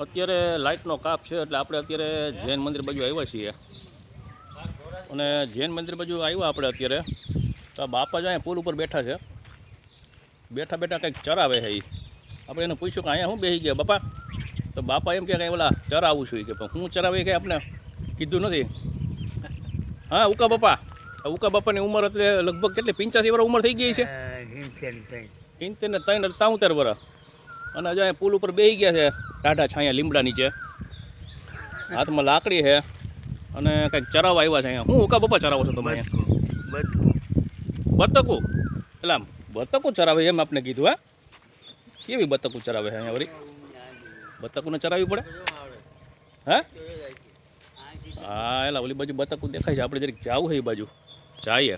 અત્યારે લાઇટનો કાપ છે એટલે આપણે અત્યારે જૈન મંદિર બાજુ આવ્યા છીએ અને જૈન મંદિર બાજુ આવ્યા આપણે અત્યારે તો આ બાપા જ અહીંયા પુલ ઉપર બેઠા છે. બેઠા બેઠા કંઈક ચરાવે છે. આપણે એને પૂછ્યું કે અહીંયા શું બેસી ગયા બાપા? તો બાપા એમ કે કંઈ ઓલા ચરાવું છું કે પણ હું ચરાવે કે આપણે કીધું નથી. હા ઉકા બાપા, ઉકા બાપાની ઉંમર એટલે લગભગ કેટલી 85 વર્ષ ઉંમર થઈ ગઈ છે. 73 ને 73 વર્ષ. અને હજુ અહીંયા પુલ ઉપર બેસી ગયા છે ટાઢા છાંયા લીમડા નીચે. હાથમાં લાકડી છે અને કંઈક ચરાવવા આવ્યા છે અહીંયા. હું ઉકા બાપા ચરાવો છો તમે અહીંયા? બતકું એટલે આમ બતકું ચરાવે એમ આપને કીધું. હા કેવી બતકું ચરાવે છે અહીંયા વળી? બતકુને ચરાવવી પડે? હા હા એલા ઓલી બાજુ બતકું દેખાય છે. આપણે જરીક જવું છે એ બાજુ જઈએ.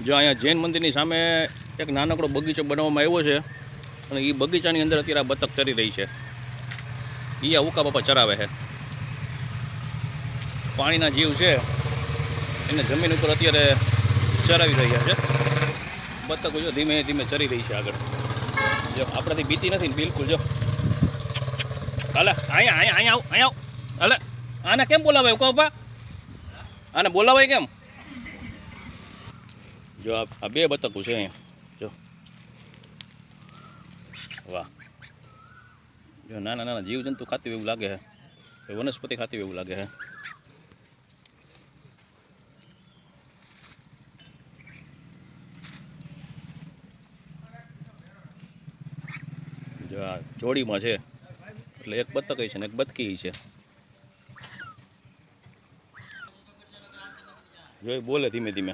જો અહીંયા જૈન મંદિરની સામે એક નાનકડો બગીચો બનાવવામાં આવ્યો છે અને એ બગીચાની અંદર અત્યારે આ બતક ચરી રહી છે. એ આ ઉકા બાપા ચરાવે છે. પાણીના જીવ છે એને જમીન ઉપર અત્યારે ચરાવી રહ્યા છે. બતકો જો ધીમે ધીમે ચરી રહી છે આગળ. જો આપણાથી બીતી નથી ને બિલકુલ. જો હાલે અહીંયા અહીંયા અહીંયા આવ અહીંયા આવ. હાલે આને કેમ બોલાવાય ઉકા બાપા? આને બોલાવાય કેમ? જો આ બે બતકું છે અહીંયા. જો વાહ. જો નાના નાના જીવજંતુ ખાતી એવું લાગે છે. વનસ્પતિ ખાતી એવું લાગે છે. જો આ જોડીમાં છે એટલે એક બતક છે ને એક બતકી છે. જો એ બોલે ધીમે ધીમે.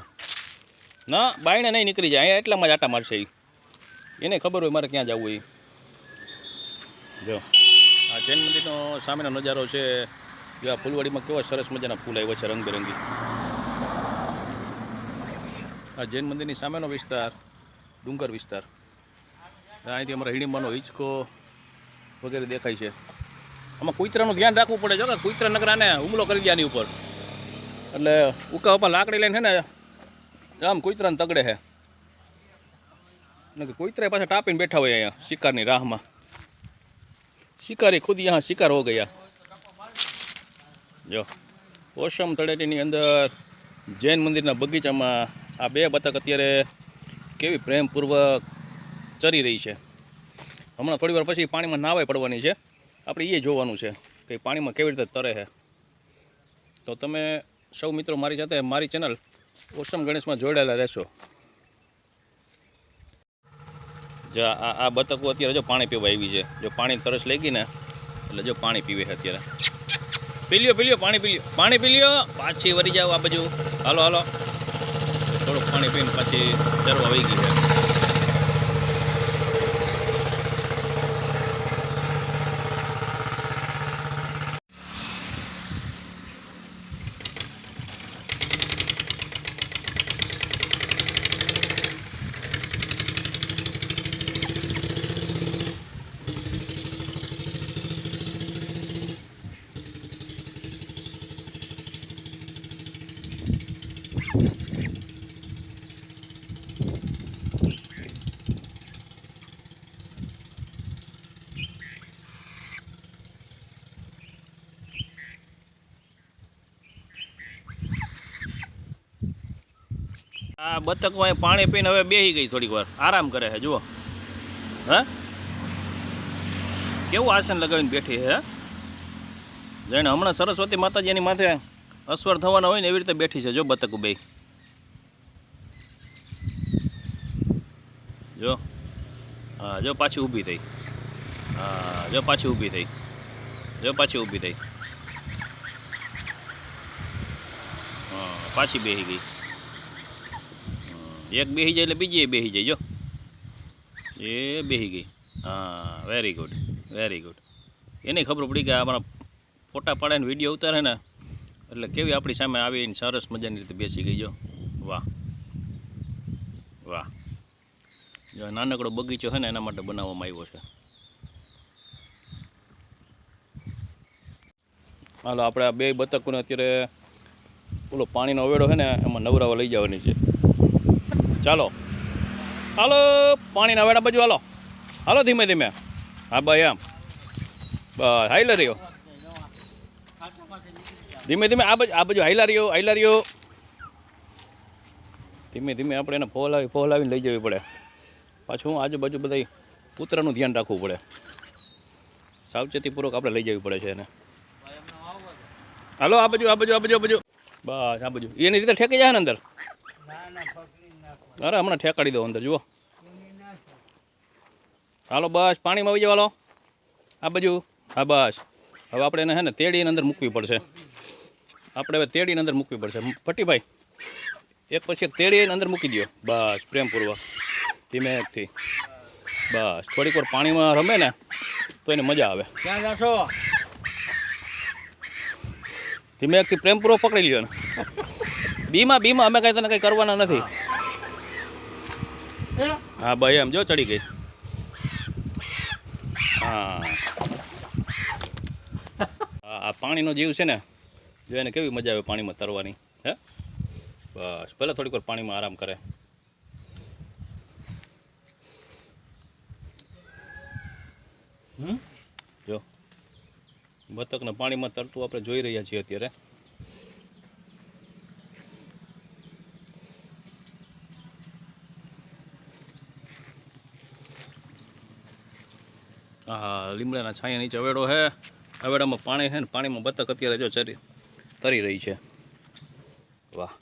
ના બાયણે નહીં નીકળી જાય અહીંયા એટલામાં જ આટા મારશે. એને ખબર હોય મારે ક્યાં જવું. એ જો આ જૈન મંદિરનો સામેનો નજારો છે. જો આ ફૂલવાડીમાં કેવા સરસ મજાના ફૂલ આવ્યા છે રંગબેરંગી. આ જૈન મંદિરની સામેનો વિસ્તાર ડુંગર વિસ્તાર. અહીંથી અમારા હિડીંબાનો હિંચકો વગેરે દેખાય છે. આમાં કુતરાનું ધ્યાન રાખવું પડે. જો કે કુતરા નકરાને હુમલો કરી દે આની ઉપર. એટલે ઉકા બાપા લાકડી લઈને છે ને આમ કુતરાને તગડે છે. કુતરા પાછા ટાપીને બેઠા હોય અહીંયા શિકારની રાહમાં. શિકારી ખુદ यहाँ શિકાર હો ગયા. જો ઓશમ તળેટીની અંદર જૈન મંદિરના બગીચામાં આ બે બતક અત્યારે કેવી પ્રેમપૂર્વક ચરી રહી છે. હમણાં થોડી વાર પછી પાણીમાં નાવાય પડવાની છે. આપણે એ જોવાનું છે કે પાણીમાં કેવી રીતે તરે છે. તો તમે સૌ મિત્રો મારી સાથે મારી ચેનલ ઓસમ ગણેશમાં જોડાયેલા રહેશો. જો આ બતકો અત્યારે જો પાણી પીવા આવી છે. જો પાણી તરસ લઈ ગઈ ને એટલે જો પાણી પીવે છે અત્યારે. પી લ્યો પાણી પી લ્યો, પાણી પી લ્યો. પાછી વળી જાઓ આ બાજુ. હાલો હાલો થોડુંક પાણી પીને પાછી ચરવા વહી ગઈ છે. આ બતકો અહીં પાણી પીને હવે બેસી ગઈ. થોડીક વાર આરામ કરે છે. જુઓ હા કેવું આસન લગાવીને બેઠી છે. જાણે હમણાં સરસ્વતી માતાજીની માથે અસવાર થવાના હોય ને એવી રીતે બેઠી છે. જો બતકો બે. જો હા જો પાછી ઊભી થઈ. હા જો પાછી ઊભી થઈ. જો પાછી ઊભી થઈ. હા પાછી બેસી ગઈ. એક બેસી જાય એટલે બીજી એ બેસી જાય. જો એ બેસી ગઈ. હા વેરી ગુડ વેરી ગુડ. એને ખબર પડી કે અમારા ફોટા પાડે ને વિડીયો ઉતારે ને એટલે કેવી આપણી સામે આવીને સરસ મજાની રીતે બેસી ગઈ. જો વાહ વાહ. જો નાનકડો બગીચો છે ને એના માટે બનાવવામાં આવ્યો છે. હાલો આપણે આ બે બતકોને અત્યારે ઓલો પાણીનો અવેડો છે ને એમાં નવરાવા લઈ જવાની છે. ચાલો હાલો પાણીના વેડા બાજુ હાલો હાલો ધીમે ધીમે. હા ભાઈ આમ બસ હાઈલા રહ્યો. ધીમે ધીમે આ બાજુ હાઈલા રહ્યો. ધીમે ધીમે આપણે એને ફોલાવીને લઈ જવી પડે. પાછું આજુબાજુ બધા કૂતરાનું ધ્યાન રાખવું પડે. સાવચેતીપૂર્વક આપણે લઈ જવી પડે છે એને. હાલો આ બાજુ. બસ આ બાજુ એની રીતે ઠેકી જાય ને અંદર. અરે હમણાં ઠેકાડી દો અંદર જુઓ. હાલો બસ પાણીમાં આવી જાવ. હાલો આ બાજુ. હા બસ હવે આપણે એને હે ને તેડીને અંદર મૂકવી પડશે. પટ્ટીભાઈ એક પછી એક તેડીને અંદર મૂકી દો. બસ પ્રેમપૂર્વક ધીમેથી. બસ થોડીક વાર પાણીમાં રમે ને તો એને મજા આવે. ક્યાં જાશો? ધીમેથી પ્રેમપૂર્વક પકડી લ્યો ને. બીમાં અમે કાંઈ તને કંઈ કરવાના નથી. હા ભાઈ એમ જો ચડી ગઈ. હા આ પાણીનો જીવ છે ને, જો એને કેવી મજા આવે પાણીમાં તરવાની. હે બસ ભલે થોડીક વાર પાણીમાં આરામ કરે. જો બતકને પાણીમાં તરતું આપણે જોઈ રહ્યા છીએ અત્યારે. હા લીમડાના છાંયા નીચે અવેડો છે. અવેડામાં પાણી છે ને, પાણીમાં બતક અત્યારે જો તરી રહી છે. વાહ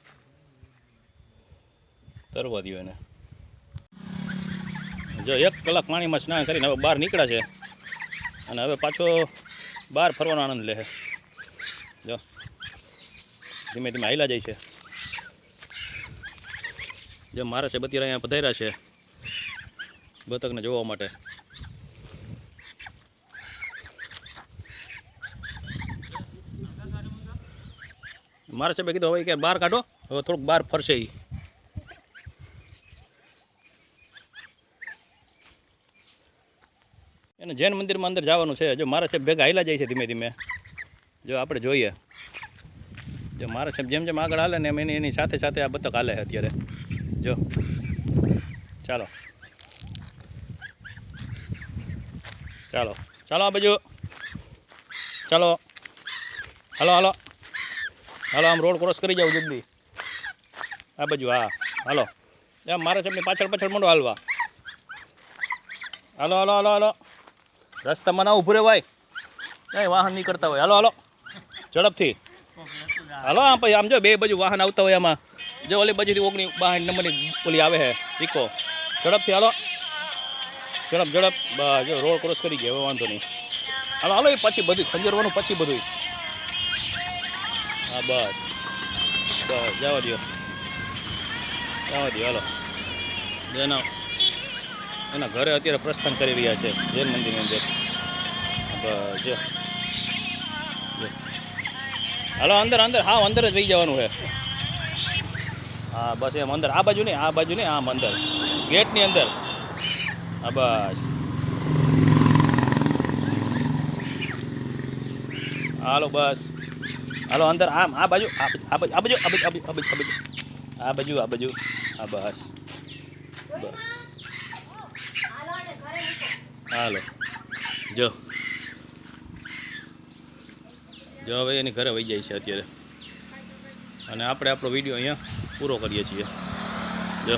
તરવા દો એને. જો 1 કલાક પાણીમાં સ્નાન કરીને હવે બહાર નીકળ્યા છે અને હવે પાછો બહાર ફરવાનો આનંદ લે છે. જો ધીમે ધીમે હાલ્યા જાય છે. જો મારા છે બધી અહીંયા પધાર્યા છે બતકને જોવા માટે. મારે સાહેબે કીધું હવે કે બહાર કાઢો, હવે થોડુંક બહાર ફરશે. એને જૈન મંદિરમાં અંદર જવાનું છે. જો મારા સાહેબ ભેગા હાલ્યા જાય છે ધીમે ધીમે. જો આપણે જોઈએ, જો મારા સાહેબ જેમ જેમ આગળ હાલે ને એમ એની સાથે સાથે આ બતક હાલે છે અત્યારે. જો ચાલો આ બાજુ ચાલો. હાલો આમ રોડ ક્રોસ કરી જાવ જલ્દી. આ બાજુ હા હાલો. એમ મારા સાહેબની પાછળ મંડો હાલવા. હાલો રસ્તામાં ના ઊભું રે ભાઈ, કંઈ વાહન નહીં કરતા હોય. હાલો ઝડપથી હાલો. આમ પછી આમ જો બે બાજુ વાહન આવતા હોય આમાં. જો ઓલી બાજુથી 62 નંબરની ઓલી આવે છે ઇકો. ઝડપથી હાલો. ઝડપ બસ જો રોડ ક્રોસ કરી ગયા, હવે વાંધો નહીં. હાલો એ પછી બધું ખંજરવાનું, પછી બધું. હા બસ જવા દો હાલો. એના ઘરે અત્યારે પ્રસ્થાન કરી રહ્યા છે જૈન મંદિરની અંદર. બસ જો હાલો અંદર અંદર જ વહી જવાનું છે. હા બસ એમ અંદર. આ બાજુ નહીં આમ અંદર ગેટની અંદર. હા બસ હાલો બસ હાલો અંદર. આમ આ બાજુ આ બાજુ હા બસ હાલો. જો હવે એની ઘરે વહી જાય છે અત્યારે અને આપણે આપણો વિડીયો અહીંયા પૂરો કરીએ છીએ. જો